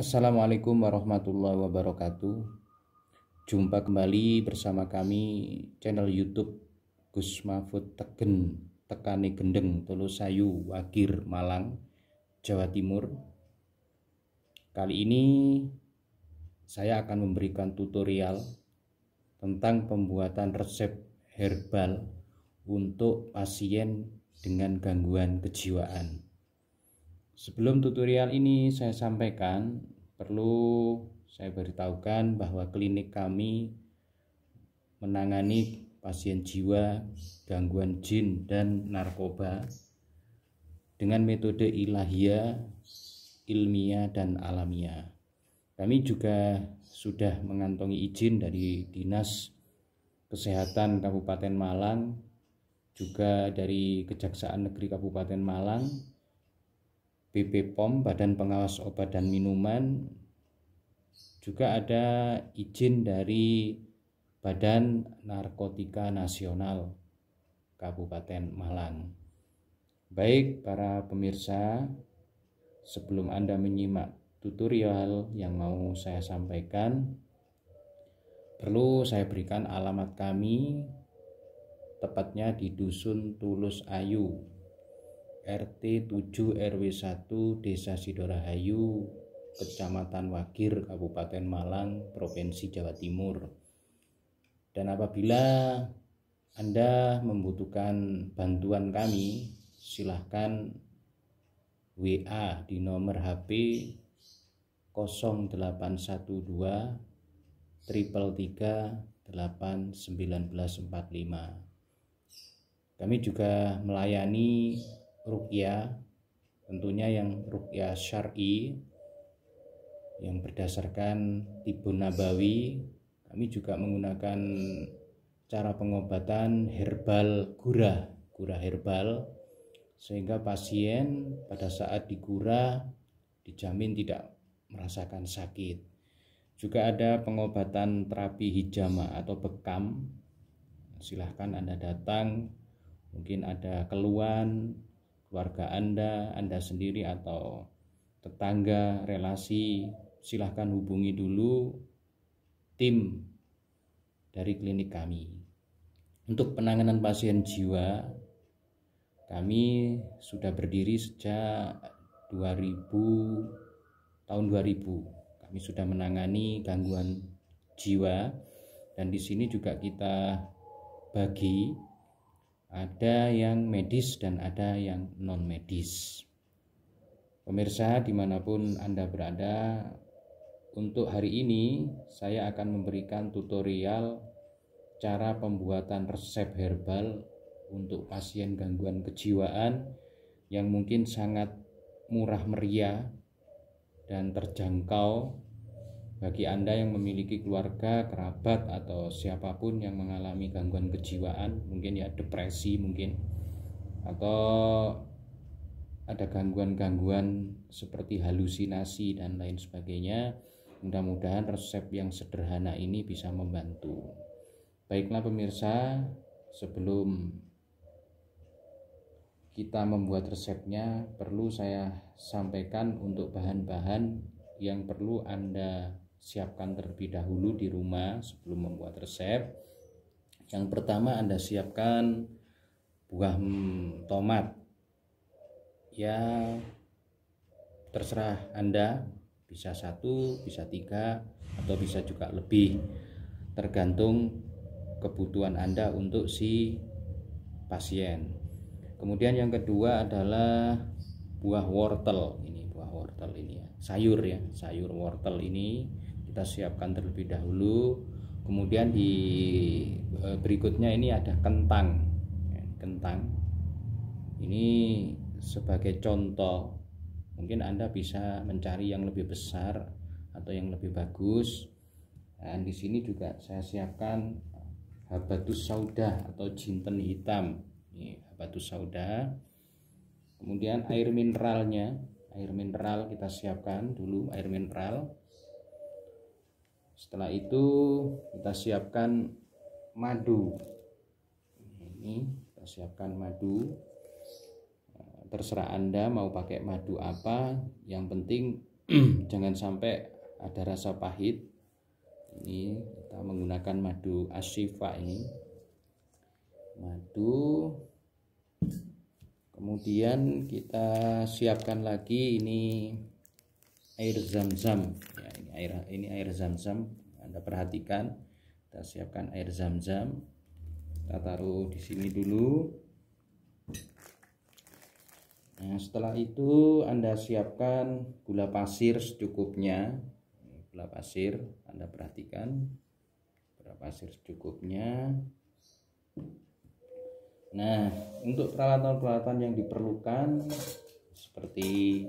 Assalamualaikum warahmatullahi wabarakatuh. Jumpa kembali bersama kami channel YouTube Gus Mahfud Tegen Tekane Gendeng Tolosayu Wagir Malang Jawa Timur. Kali ini saya akan memberikan tutorial tentang pembuatan resep herbal untuk pasien dengan gangguan kejiwaan. Sebelum tutorial ini saya sampaikan, perlu saya beritahukan bahwa klinik kami menangani pasien jiwa, gangguan jin dan narkoba dengan metode ilahiyah, ilmiah dan alamiah. Kami juga sudah mengantongi izin dari Dinas Kesehatan Kabupaten Malang, juga dari Kejaksaan Negeri Kabupaten Malang, BP POM, Badan Pengawas Obat dan Minuman, juga ada izin dari Badan Narkotika Nasional Kabupaten Malang. Baik para pemirsa, sebelum Anda menyimak tutorial yang mau saya sampaikan, perlu saya berikan alamat kami, tepatnya di Dusun Tulus Ayu, RT 7 RW 1 Desa Sidorahayu, Kecamatan Wagir, Kabupaten Malang, Provinsi Jawa Timur. Dan apabila Anda membutuhkan bantuan kami, silahkan WA di nomor HP 0812 333 81945. Kami juga melayani ruqyah, tentunya yang ruqyah syar'i yang berdasarkan Tibun Nabawi. Kami juga menggunakan cara pengobatan herbal gurah herbal, sehingga pasien pada saat digurah dijamin tidak merasakan sakit. Juga ada pengobatan terapi hijama atau bekam. Silahkan Anda datang, mungkin ada keluhan keluarga Anda sendiri atau tetangga, relasi, silahkan hubungi dulu tim dari klinik kami. Untuk penanganan pasien jiwa, kami sudah berdiri sejak tahun 2000. Kami sudah menangani gangguan jiwa, dan di sini juga kita bagi, ada yang medis dan ada yang non medis. Pemirsa dimanapun Anda berada, untuk hari ini saya akan memberikan tutorial cara pembuatan resep herbal untuk pasien gangguan kejiwaan yang mungkin sangat murah meriah dan terjangkau bagi Anda yang memiliki keluarga, kerabat, atau siapapun yang mengalami gangguan kejiwaan, mungkin ya depresi mungkin, atau ada gangguan-gangguan seperti halusinasi dan lain sebagainya. Mudah-mudahan resep yang sederhana ini bisa membantu. Baiklah pemirsa, sebelum kita membuat resepnya, perlu saya sampaikan untuk bahan-bahan yang perlu Anda siapkan terlebih dahulu di rumah sebelum membuat resep. Yang pertama, Anda siapkan buah tomat. Ya, terserah Anda, bisa 1, bisa 3, atau bisa juga lebih, tergantung kebutuhan Anda untuk si pasien. Kemudian yang kedua adalah buah wortel. Ini buah wortel ini ya, sayur wortel ini kita siapkan terlebih dahulu. Kemudian di berikutnya ini ada kentang. Ini sebagai contoh, mungkin Anda bisa mencari yang lebih besar atau yang lebih bagus. Dan di sini juga saya siapkan habatus sauda atau jinten hitam. Ini habatus sauda. Kemudian air mineral kita siapkan dulu, air mineral. Setelah itu kita siapkan madu. Ini kita siapkan madu. Terserah Anda mau pakai madu apa, yang penting jangan sampai ada rasa pahit. Ini kita menggunakan madu ashifa ini, madu. Kemudian kita siapkan lagi ini air zam-zam ya, ini air zam-zam. Anda perhatikan, kita siapkan air zam-zam, kita taruh di sini dulu. Nah, setelah itu Anda siapkan gula pasir secukupnya. Gula pasir Anda perhatikan, gula pasir secukupnya. Nah, untuk peralatan-peralatan yang diperlukan seperti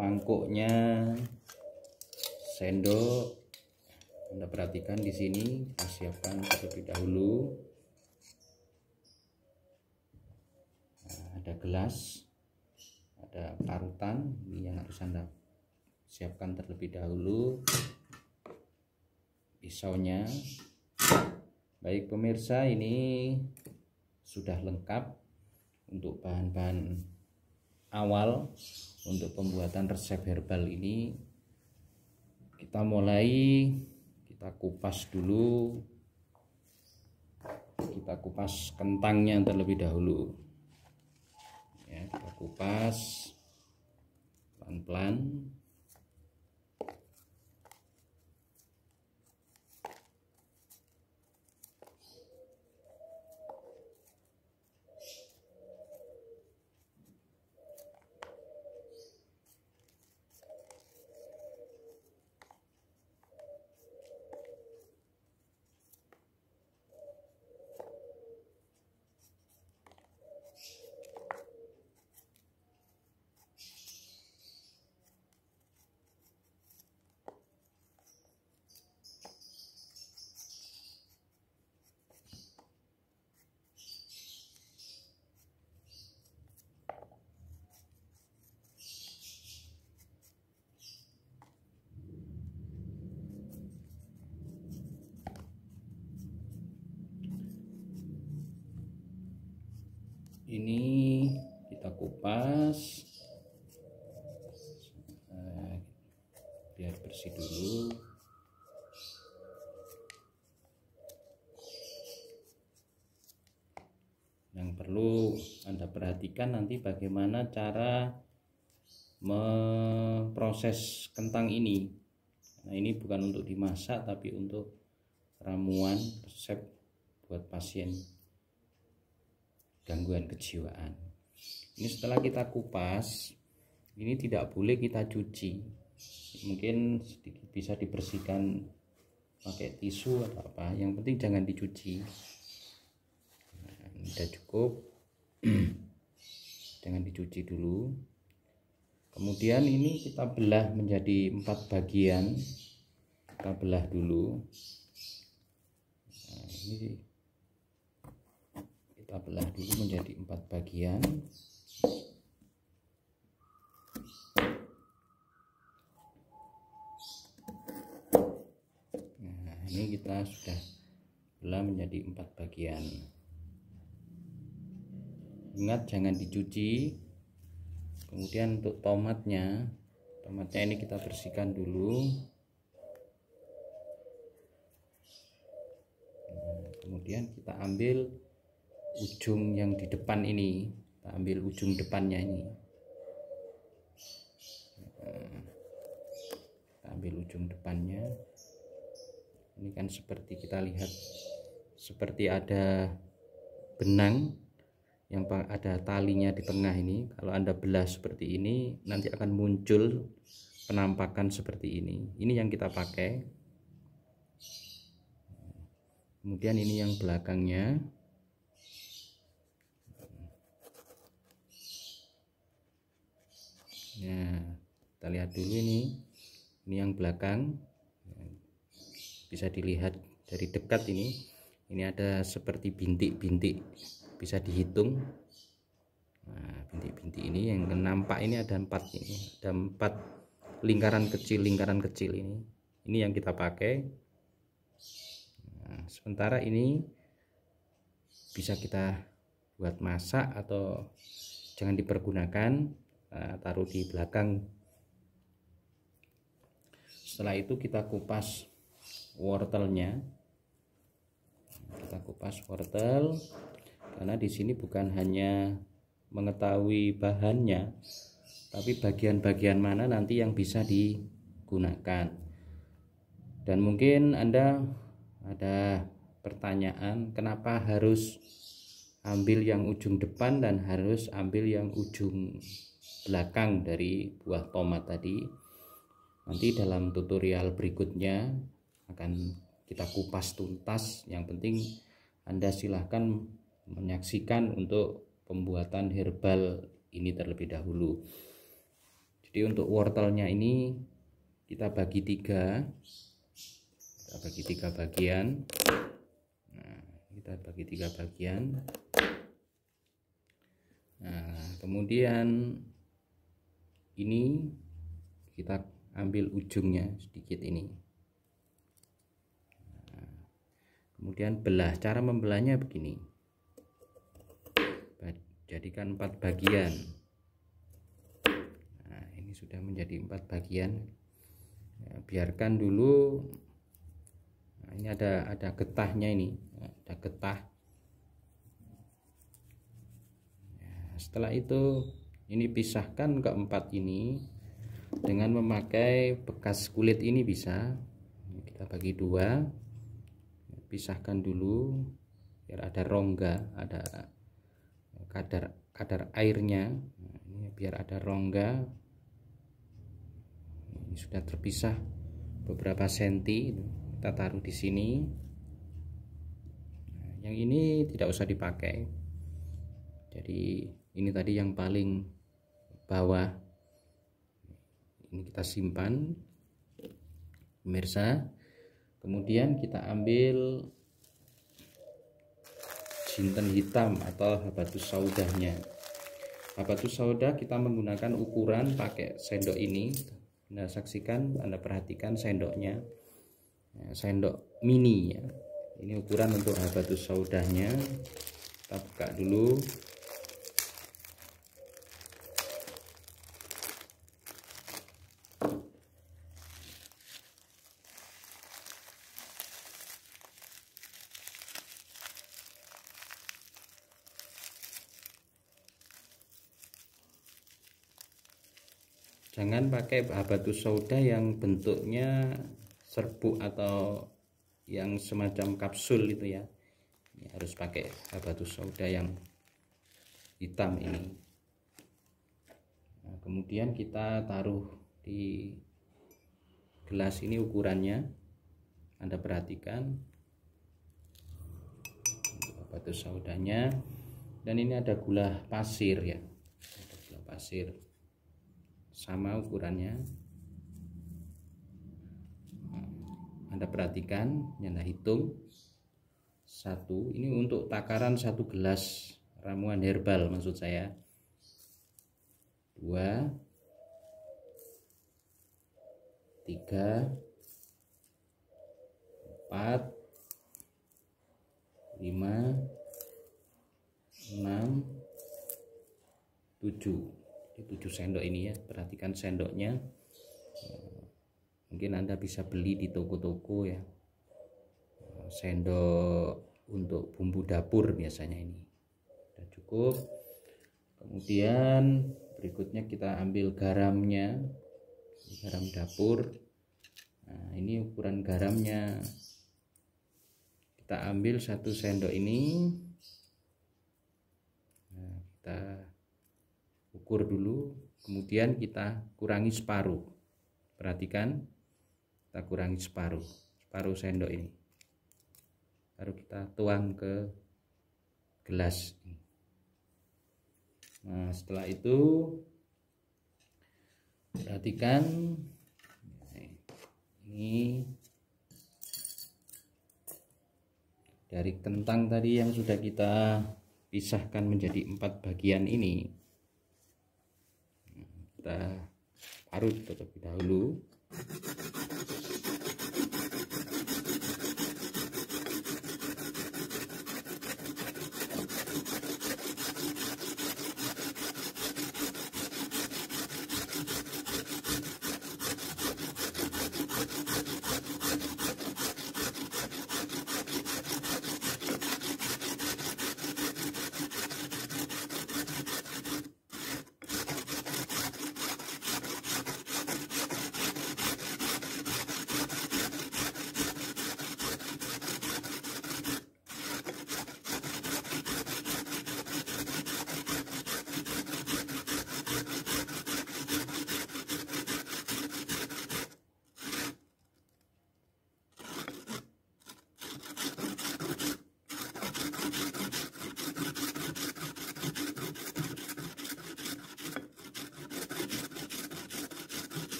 mangkuknya, sendok, Anda perhatikan di sini kita siapkan terlebih dahulu. Nah, ada gelas, ada parutan, ini yang harus Anda siapkan terlebih dahulu. Pisaunya. Baik pemirsa, ini sudah lengkap untuk bahan-bahan awal untuk pembuatan resep herbal ini. Kita mulai, kita kupas dulu. Kita kupas kentangnya terlebih dahulu. Ya, kita kupas pelan-pelan. Ini kita kupas biar bersih dulu. Yang perlu Anda perhatikan nanti bagaimana cara memproses kentang ini. Nah, ini bukan untuk dimasak tapi untuk ramuan resep buat pasien gangguan kejiwaan. Ini setelah kita kupas, ini tidak boleh kita cuci. Mungkin sedikit bisa dibersihkan pakai tisu atau apa, yang penting jangan dicuci. Nah, ini sudah cukup. Jangan dicuci dulu. Kemudian ini kita belah menjadi 4 bagian. Kita belah dulu. Nah, ini kita belah dulu menjadi 4 bagian. Nah, ini kita sudah belah menjadi 4 bagian. Ingat jangan dicuci. Kemudian untuk tomatnya ini kita bersihkan dulu. Nah, kemudian kita ambil ujung yang di depan ini, kita ambil ujung depannya ini. Nah, kita ambil ujung depannya. Ini kan seperti kita lihat, seperti ada benang yang ada talinya di tengah ini. Kalau Anda belah seperti ini, nanti akan muncul penampakan seperti ini. Ini yang kita pakai. Kemudian ini yang belakangnya. Nah, kita lihat dulu ini yang belakang. Bisa dilihat dari dekat ini. Ini ada seperti bintik-bintik, bisa dihitung. Nah, bintik-bintik ini yang nampak ini ada 4 ini, ada 4 lingkaran kecil ini. Ini yang kita pakai. Nah, sementara ini bisa kita buat masak atau jangan dipergunakan. Nah, taruh di belakang setelah itu kita kupas wortelnya. Kita kupas wortel karena di sini bukan hanya mengetahui bahannya, tapi bagian-bagian mana nanti yang bisa digunakan. Dan mungkin Anda ada pertanyaan, kenapa harus ambil yang ujung depan dan harus ambil yang ujung belakang dari buah tomat tadi. Nanti dalam tutorial berikutnya akan kita kupas tuntas. Yang penting Anda silahkan menyaksikan untuk pembuatan herbal ini terlebih dahulu. Jadi untuk wortelnya ini kita bagi tiga bagian. Nah, kita bagi tiga bagian. Nah, kemudian ini kita ambil ujungnya sedikit ini. Nah, kemudian belah. Cara membelahnya begini. Jadikan 4 bagian. Nah, ini sudah menjadi 4 bagian. Ya, biarkan dulu. Nah, ini ada getahnya ini, ada getah. Ya, setelah itu ini pisahkan keempat ini dengan memakai bekas kulit ini bisa. Kita bagi 2. Pisahkan dulu biar ada rongga, ada kadar airnya. Nah, ini biar ada rongga. Ini sudah terpisah beberapa senti. Kita taruh di sini. Nah, yang ini tidak usah dipakai. Jadi ini tadi yang paling bawah. Ini kita simpan, pemirsa. Kemudian kita ambil jinten hitam atau habatus saudahnya. Habatus sauda kita menggunakan ukuran pakai sendok ini. Anda saksikan, Anda perhatikan sendoknya, sendok mini ya. Ini ukuran untuk habatus saudahnya. Kita buka dulu. Jangan pakai habatus sauda yang bentuknya serbuk atau yang semacam kapsul itu ya. Ini harus pakai habatus sauda yang hitam ini. Nah, kemudian kita taruh di gelas ini ukurannya. Anda perhatikan habatus saudanya. Dan ini ada gula pasir ya. Ada gula pasir. Sama ukurannya. Anda perhatikan, Anda hitung 1. Ini untuk takaran 1 gelas ramuan herbal maksud saya. 2, 3, 4, 5, 6, 7. 7 sendok ini ya, perhatikan sendoknya. Mungkin Anda bisa beli di toko-toko ya, sendok untuk bumbu dapur biasanya ini. Sudah cukup. Kemudian berikutnya kita ambil garamnya, garam dapur. Nah, ini ukuran garamnya. Kita ambil 1 sendok ini. Nah, kita ukur dulu, kemudian kita kurangi separuh. Perhatikan, kita kurangi separuh sendok ini. Baru kita tuang ke gelas. Nah, setelah itu perhatikan ini dari kentang tadi yang sudah kita pisahkan menjadi 4 bagian ini. Kita parut terlebih dahulu.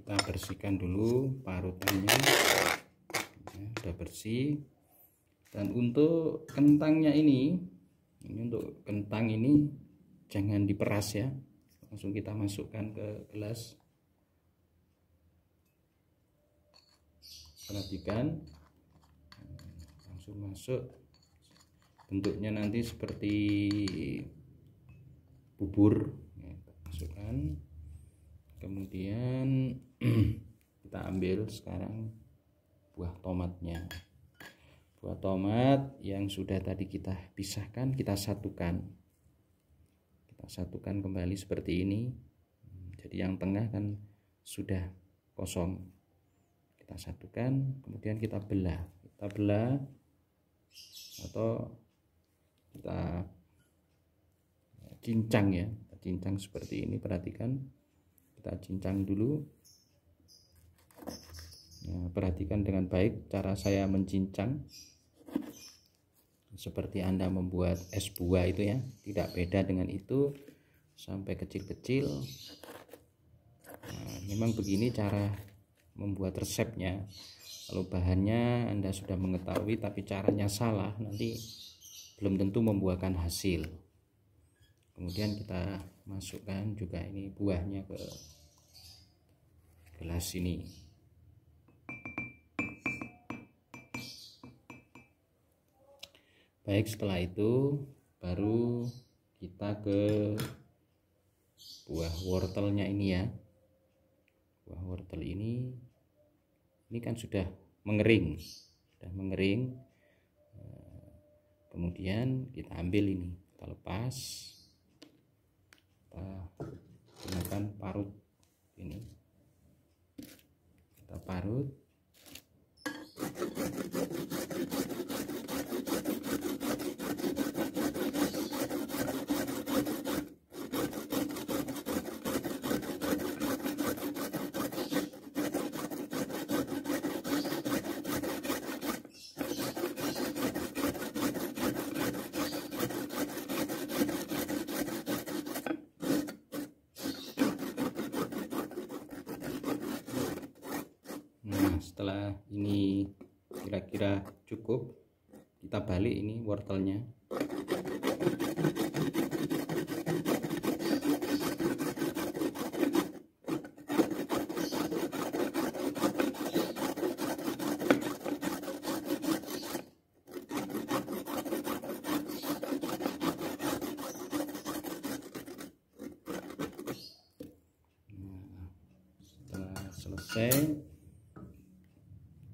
kita bersihkan dulu parutannya. Sudah bersih. Dan untuk kentangnya ini untuk kentang ini jangan diperas ya, langsung kita masukkan ke gelas. Perhatikan, langsung masuk. Bentuknya nanti seperti bubur ya, masukkan. Kemudian kita ambil sekarang buah tomatnya. Buah tomat yang sudah tadi kita pisahkan, kita satukan kembali seperti ini. Jadi yang tengah kan sudah kosong, kita satukan, kemudian kita belah atau kita cincang ya, kita cincang seperti ini. Perhatikan, kita cincang dulu. Nah, perhatikan dengan baik cara saya mencincang, seperti Anda membuat es buah itu ya, tidak beda dengan itu, sampai kecil-kecil. Nah, memang begini cara membuat resepnya. Kalau bahannya Anda sudah mengetahui tapi caranya salah, nanti belum tentu membuahkan hasil. Kemudian kita masukkan juga ini buahnya ke gelas ini. Baik, setelah itu baru kita ke buah wortelnya ini ya. Buah wortel ini kan sudah mengering, kemudian kita ambil ini, kita lepas, kita gunakan parut ini, kita parut. Nah, setelah ini kira-kira cukup, kita balik ini wortelnya. Nah, setelah selesai,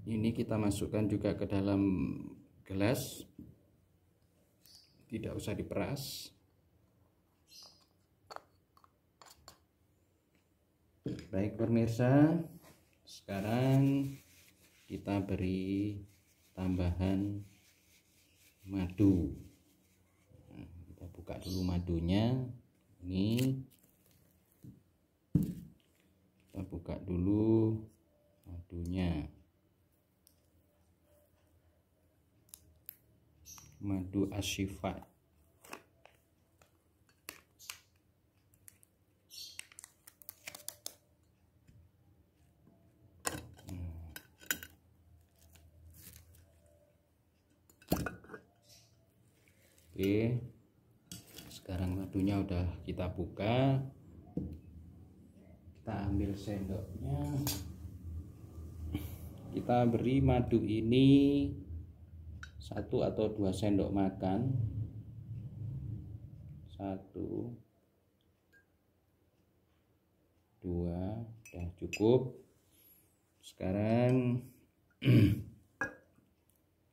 ini kita masukkan juga ke dalam gelas, tidak usah diperas. Baik pemirsa, sekarang kita beri tambahan madu. Nah, kita buka dulu madunya. Ini kita buka dulu madunya. Madu Ashifa. Oke, sekarang madunya udah kita buka, kita ambil sendoknya, kita beri madu ini 1 atau 2 sendok makan. 1, 2, udah cukup. Sekarang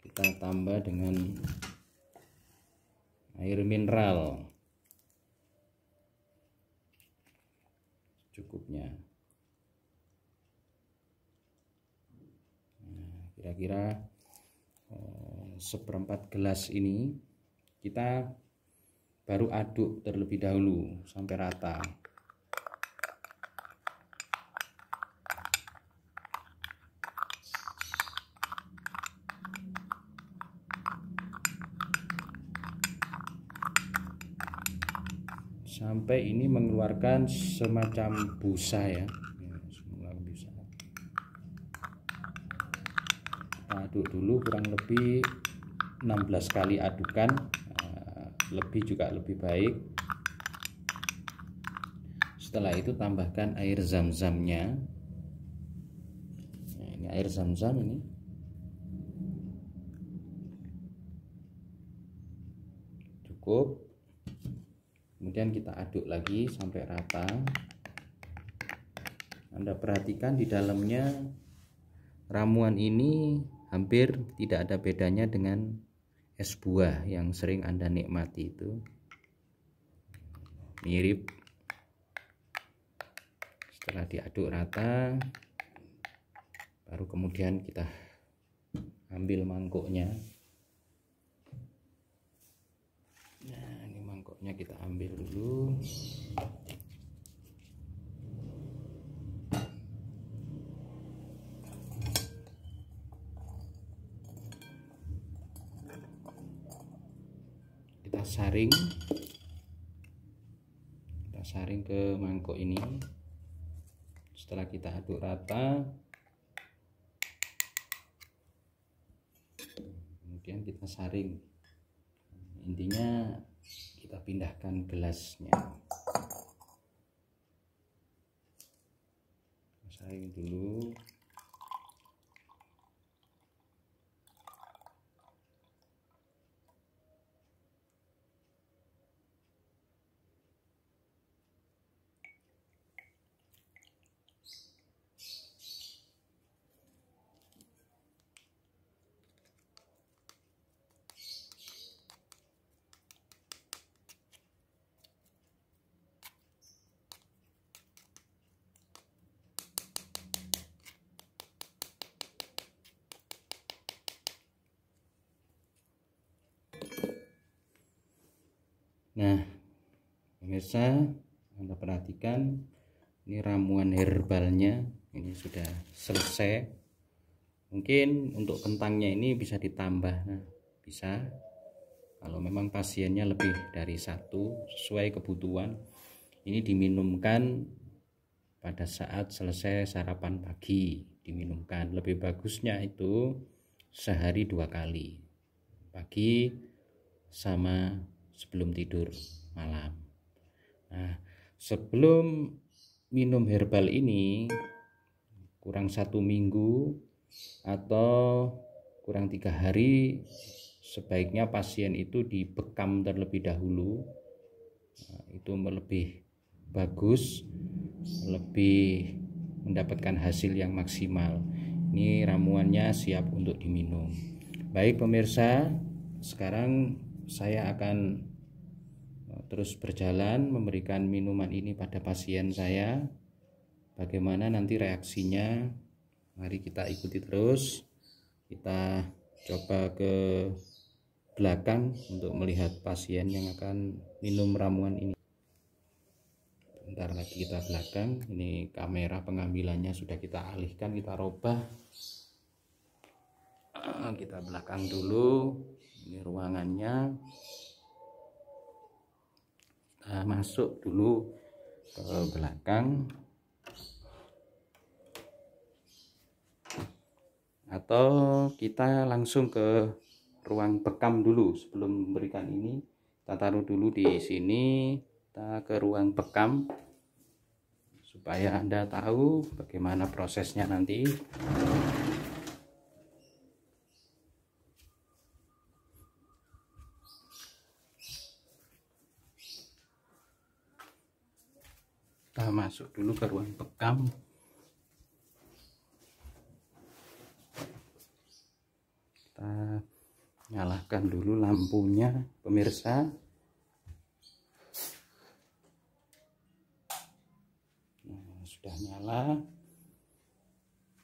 kita tambah dengan air mineral cukupnya. Nah, kira-kira seperempat gelas ini kita baru aduk terlebih dahulu sampai rata. Sampai ini mengeluarkan semacam busa ya, semacam busa. dulu kurang lebih 16 kali adukan, lebih juga lebih baik. Setelah itu tambahkan air zam-zamnya. Nah, ini air zam-zam ini. Cukup. Kemudian kita aduk lagi sampai rata. Anda perhatikan di dalamnya ramuan ini hampir tidak ada bedanya dengan es buah yang sering Anda nikmati itu. Mirip. Setelah diaduk rata, baru kemudian kita ambil mangkuknya. Nah, ini mangkuknya kita ambil dulu. Kita saring ke mangkok ini. Setelah kita aduk rata, kemudian kita saring. Intinya kita pindahkan gelasnya. Saring dulu. Nah, pemirsa, Anda perhatikan ini ramuan herbalnya ini sudah selesai. Mungkin untuk kentangnya ini bisa ditambah. Nah, bisa kalau memang pasiennya lebih dari satu, sesuai kebutuhan. Ini diminumkan pada saat selesai sarapan pagi, diminumkan. Lebih bagusnya itu sehari 2 kali, pagi sama sebelum tidur malam. Nah, sebelum minum herbal ini kurang 1 minggu atau kurang 3 hari, sebaiknya pasien itu dibekam terlebih dahulu. Nah, itu lebih bagus, lebih mendapatkan hasil yang maksimal. Ini ramuannya siap untuk diminum. Baik pemirsa, sekarang saya akan terus berjalan memberikan minuman ini pada pasien saya. Bagaimana nanti reaksinya, mari kita ikuti terus. Kita coba ke belakang untuk melihat pasien yang akan minum ramuan ini. Bentar lagi kita belakang. Ini kamera pengambilannya sudah kita alihkan, kita robah. Kita belakang dulu. Ini ruangannya. Kita masuk dulu ke belakang, atau kita langsung ke ruang bekam dulu. Sebelum memberikan ini, kita taruh dulu di sini. Kita ke ruang bekam supaya Anda tahu bagaimana prosesnya nanti. Kita masuk dulu ke ruang bekam. Kita nyalakan dulu lampunya pemirsa. Nah, sudah nyala.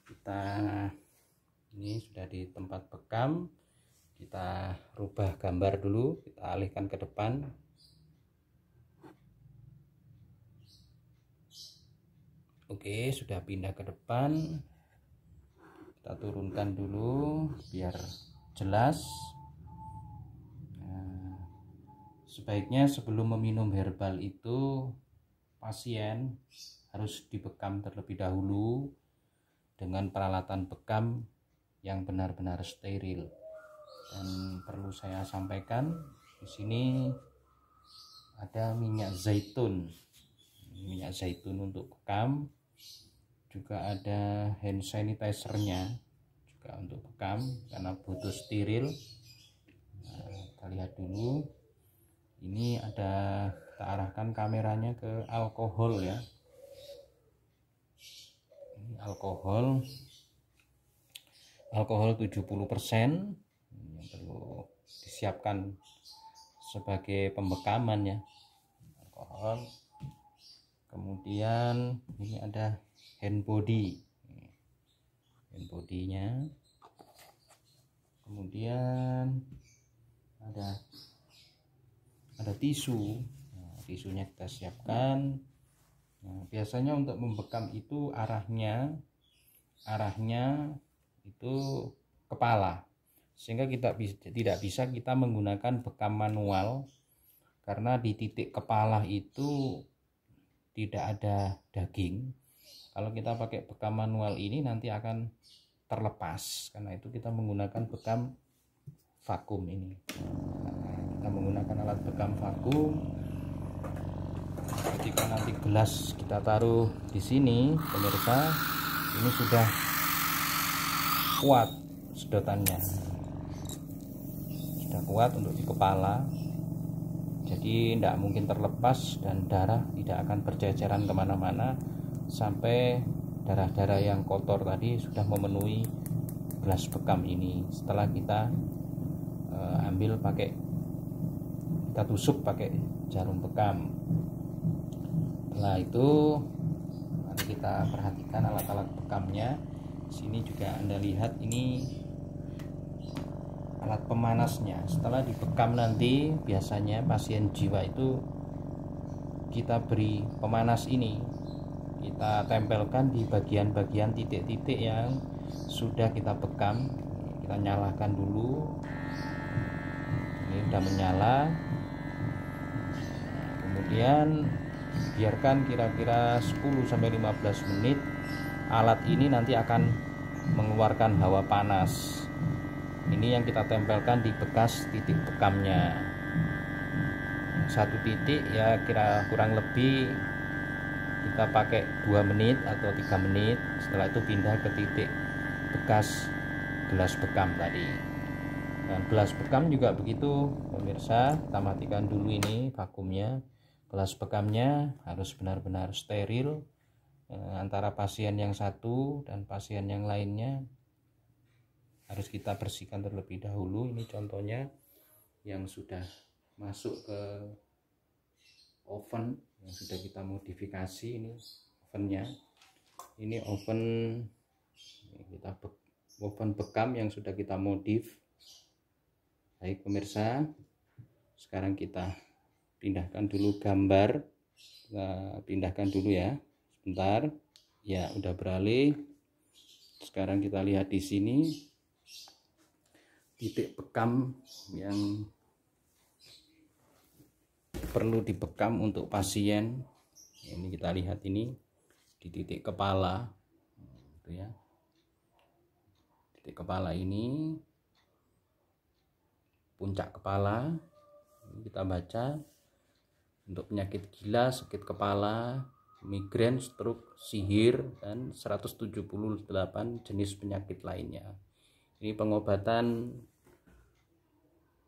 Kita ini sudah di tempat bekam. Kita rubah gambar dulu, kita alihkan ke depan. Oke, sudah pindah ke depan. Kita turunkan dulu biar jelas. Nah, sebaiknya sebelum meminum herbal itu pasien harus dibekam terlebih dahulu dengan peralatan bekam yang benar-benar steril. Dan perlu saya sampaikan, di sini ada minyak zaitun untuk bekam, juga ada hand sanitizer-nya juga untuk bekam karena butuh steril. Nah, kita lihat dulu, ini ada, kita arahkan kameranya ke alkohol ya. Ini alkohol 70% yang perlu disiapkan sebagai pembekaman ya, alkohol. Kemudian ini ada hand body-nya, kemudian ada tisu. Nah, tisunya kita siapkan. Nah, biasanya untuk membekam itu arahnya itu kepala, sehingga tidak bisa kita menggunakan bekam manual karena di titik kepala itu tidak ada daging. Kalau kita pakai bekam manual ini nanti akan terlepas, karena itu kita menggunakan bekam vakum ini. Kita menggunakan alat bekam vakum. Ketika nanti gelas kita taruh di sini, pemirsa, ini sudah kuat sedotannya, sudah kuat untuk di kepala, jadi tidak mungkin terlepas dan darah tidak akan berceceran kemana-mana sampai darah-darah yang kotor tadi sudah memenuhi gelas bekam ini. Setelah kita ambil kita tusuk pakai jarum bekam. Setelah itu mari kita perhatikan alat-alat bekamnya. Di sini juga Anda lihat, ini alat pemanasnya. Setelah dibekam nanti biasanya pasien jiwa itu kita beri pemanas ini, kita tempelkan di bagian-bagian titik-titik yang sudah kita bekam. Kita nyalakan dulu, ini sudah menyala. Kemudian biarkan kira-kira 10-15 menit. Alat ini nanti akan mengeluarkan hawa panas. Ini yang kita tempelkan di bekas titik bekamnya. Satu titik ya kurang lebih kita pakai 2 menit atau 3 menit. Setelah itu pindah ke titik bekas gelas bekam tadi. Dan gelas bekam juga begitu, pemirsa. Kita matikan dulu ini vakumnya. Gelas bekamnya harus benar-benar steril. Antara pasien yang satu dan pasien yang lainnya harus kita bersihkan terlebih dahulu. Ini contohnya yang sudah masuk ke oven yang sudah kita modifikasi. Ini ovennya, ini oven bekam yang sudah kita modif. Baik pemirsa, sekarang kita pindahkan dulu gambar, kita pindahkan dulu ya. Bentar, ya udah beralih. Sekarang kita lihat di sini titik bekam yang perlu dibekam untuk pasien. Ini kita lihat ini di titik kepala, gitu ya. Titik kepala ini, puncak kepala. Ini kita baca untuk penyakit gila, sakit kepala, migrain, stroke, sihir, dan 178 jenis penyakit lainnya. Ini pengobatan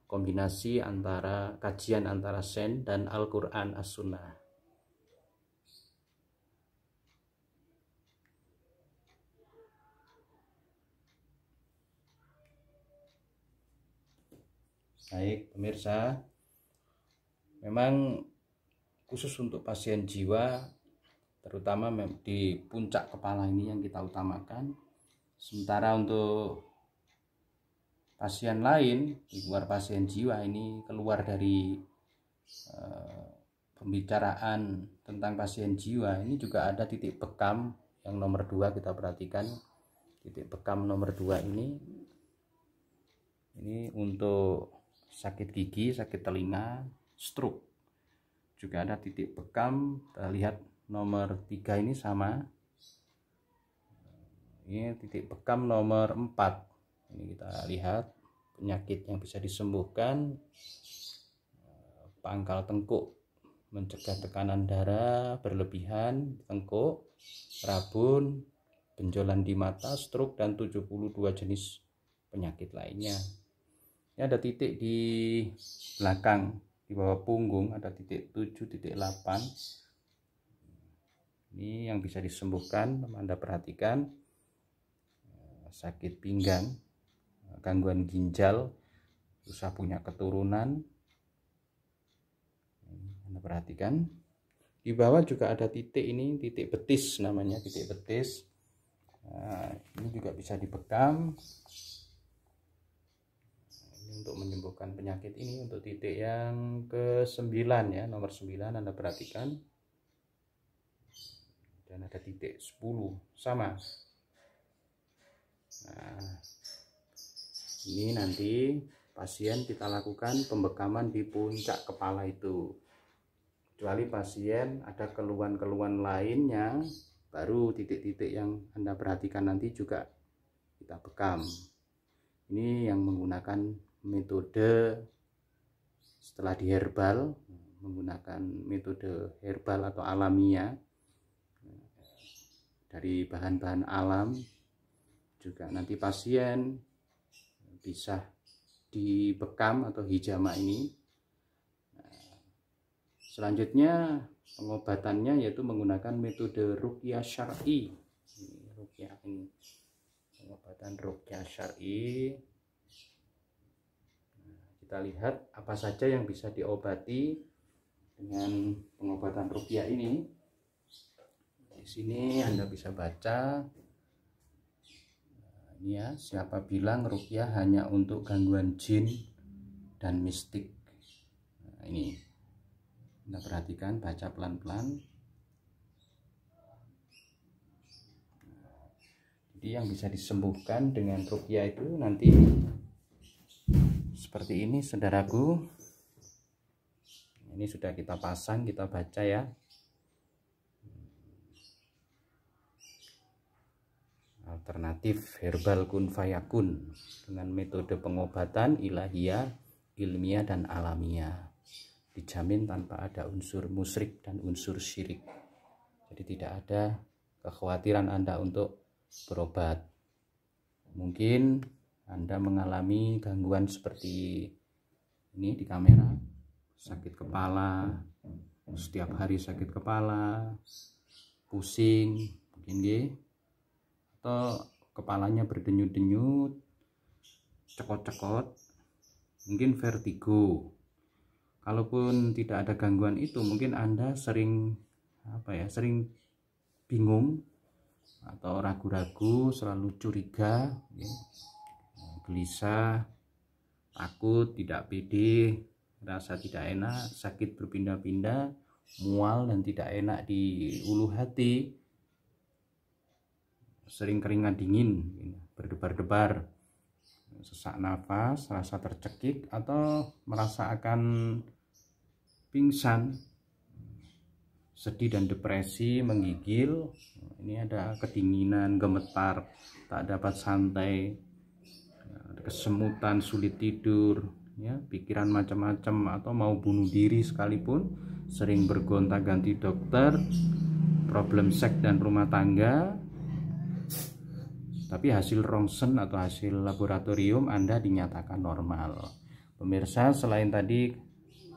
kombinasi antara kajian antara Sains dan Al-Quran As-Sunnah. Baik pemirsa, memang khusus untuk pasien jiwa, terutama di puncak kepala ini yang kita utamakan. Sementara untuk pasien lain di luar pasien jiwa, ini keluar dari pembicaraan tentang pasien jiwa, ini juga ada titik bekam yang nomor 2. Kita perhatikan titik bekam nomor 2 ini untuk sakit gigi, sakit telinga, stroke. Juga ada titik bekam. Kita lihat nomor 3 ini sama. Ini titik bekam nomor 4. Ini kita lihat penyakit yang bisa disembuhkan: pangkal tengkuk, mencegah tekanan darah berlebihan tengkuk, rabun, benjolan di mata, stroke, dan 72 jenis penyakit lainnya. Ini ada titik di belakang, di bawah punggung ada titik 7, titik 8. Ini yang bisa disembuhkan. Anda perhatikan: sakit pinggang, gangguan ginjal, susah punya keturunan. Anda perhatikan di bawah juga ada titik, ini titik betis namanya, titik betis. Nah, ini juga bisa dibekam. Ini untuk menyembuhkan penyakit ini, untuk titik yang ke-9 ya, nomor 9 Anda perhatikan. Dan ada titik 10 sama. Nah, ini nanti pasien kita lakukan pembekaman di puncak kepala itu. Kecuali pasien ada keluhan-keluhan lainnya, baru titik-titik yang Anda perhatikan nanti juga kita bekam. Ini yang menggunakan metode setelah di herbal, menggunakan metode herbal atau alamiah dari bahan-bahan alam. Juga nanti pasien bisa dibekam atau hijama ini. Selanjutnya pengobatannya yaitu menggunakan metode ruqyah syar'i. Ruqyah ini pengobatan ruqyah syar'i. Kita lihat apa saja yang bisa diobati dengan pengobatan ruqyah ini. Di sini Anda bisa baca. Ini ya, siapa bilang ruqyah hanya untuk gangguan jin dan mistik. Nah, ini Anda perhatikan, baca pelan-pelan. Jadi yang bisa disembuhkan dengan ruqyah itu nanti seperti ini, saudaraku. Ini sudah kita pasang, kita baca ya. Alternatif herbal kun fayakun dengan metode pengobatan ilahiyah, ilmiah, dan alamiah. Dijamin tanpa ada unsur musyrik dan unsur syirik. Jadi tidak ada kekhawatiran Anda untuk berobat. Mungkin Anda mengalami gangguan seperti ini di kamera, sakit kepala, setiap hari sakit kepala, pusing, mungkin atau kepalanya berdenyut-denyut, cekot-cekot, mungkin vertigo. Kalaupun tidak ada gangguan itu, mungkin Anda sering sering bingung atau ragu-ragu, selalu curiga, gelisah, takut, tidak pede, rasa tidak enak, sakit berpindah-pindah, mual dan tidak enak di ulu hati, sering keringat dingin, berdebar-debar, sesak nafas, rasa tercekik, atau merasa akan pingsan, sedih dan depresi, menggigil. Ini ada kedinginan, gemetar, tak dapat santai, kesemutan, sulit tidur, ya, pikiran macam-macam, atau mau bunuh diri sekalipun, sering bergonta-ganti dokter, problem seks dan rumah tangga. Tapi hasil rongsen atau hasil laboratorium Anda dinyatakan normal. Pemirsa, selain tadi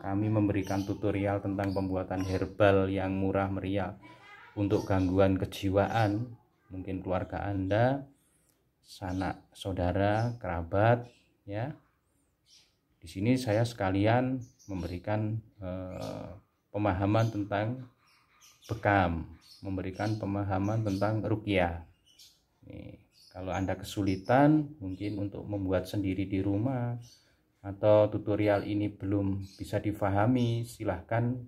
kami memberikan tutorial tentang pembuatan herbal yang murah meriah untuk gangguan kejiwaan, mungkin keluarga Anda, sanak saudara, kerabat, ya. Di sini saya sekalian memberikan pemahaman tentang bekam, memberikan pemahaman tentang ruqyah. Nih, kalau Anda kesulitan mungkin untuk membuat sendiri di rumah, atau tutorial ini belum bisa difahami, silahkan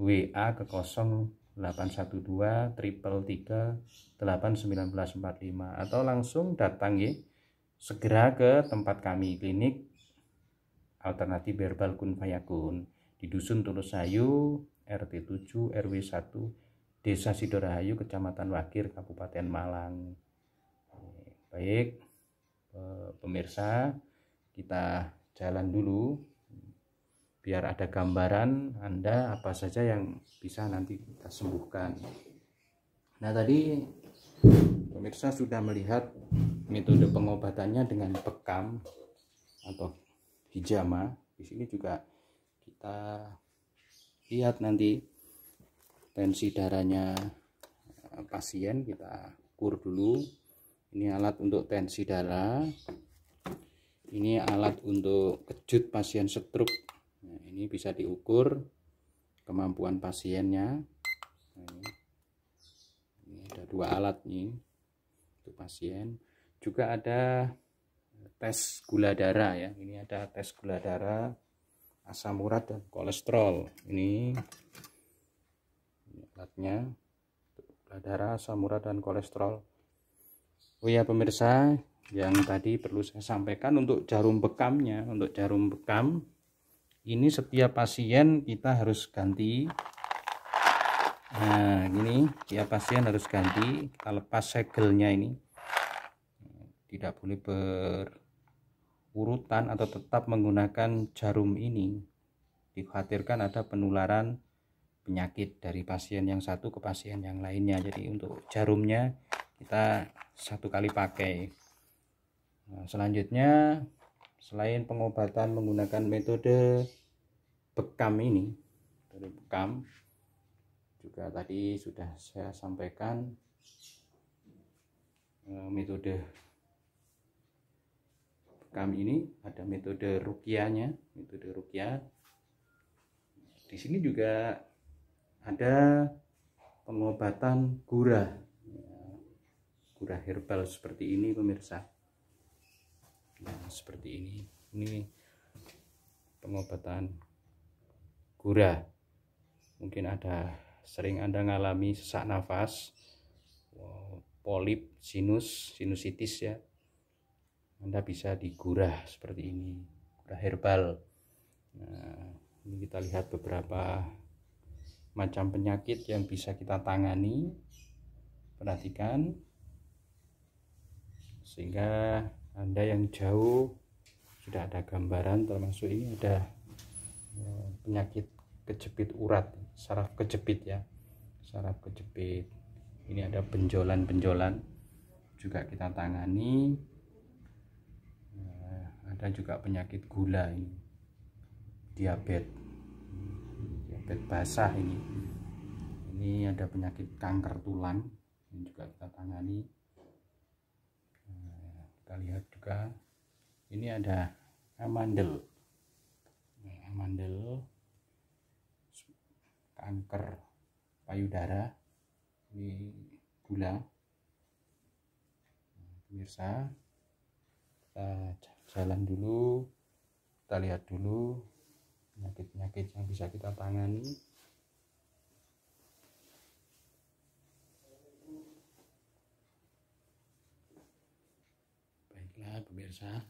WA ke 0812 333 81945 atau langsung datang ya, segera ke tempat kami, klinik alternatif herbal kun fayakun di Dusun Tulosayu, RT 7 RW 1 Desa Sidorahayu, Kecamatan Wakir, Kabupaten Malang. Baik, pemirsa, kita jalan dulu biar ada gambaran Anda apa saja yang bisa nanti kita sembuhkan. Nah, tadi pemirsa sudah melihat metode pengobatannya dengan bekam atau hijama. Di sini juga kita lihat nanti tensi darahnya pasien, kita ukur dulu. Ini alat untuk tensi darah, ini alat untuk kejut pasien stroke. Nah, ini bisa diukur kemampuan pasiennya. Nah, ini ada dua alat nih untuk pasien. Juga ada tes gula darah ya. Ini ada tes gula darah, asam urat dan kolesterol. Ini alatnya, gula darah, asam urat dan kolesterol. Oh ya pemirsa, yang tadi perlu saya sampaikan untuk jarum bekamnya. Untuk jarum bekam ini setiap pasien kita harus ganti. Nah, ini tiap pasien harus ganti. Kita lepas segelnya ini. Tidak boleh berurutan atau tetap menggunakan jarum ini. Dikhawatirkan ada penularan penyakit dari pasien yang satu ke pasien yang lainnya. Jadi untuk jarumnya kita satu kali pakai. Nah, selanjutnya selain pengobatan menggunakan metode bekam ini, metode bekam juga tadi sudah saya sampaikan metode bekam ini ada metode ruqyahnya, metode ruqyah. Di sini juga ada pengobatan gurah, gurah herbal seperti ini pemirsa. Nah, seperti ini pengobatan gurah. Mungkin ada sering Anda mengalami sesak nafas, polip, sinusitis ya. Anda bisa digurah seperti ini, gurah herbal. Nah, ini kita lihat beberapa macam penyakit yang bisa kita tangani. Perhatikan sehingga Anda yang jauh sudah ada gambaran, termasuk ini ada penyakit kejepit urat, saraf kejepit ya, saraf kejepit. Ini ada benjolan-benjolan juga kita tangani. Ada juga penyakit gula ini, diabetes basah ini ada penyakit kanker tulang, ini juga kita tangani. Kita lihat juga ini ada amandel, kanker payudara, ini gula. Pemirsa, kita jalan dulu, kita lihat dulu penyakit-penyakit yang bisa kita tangani. Baiklah pemirsa,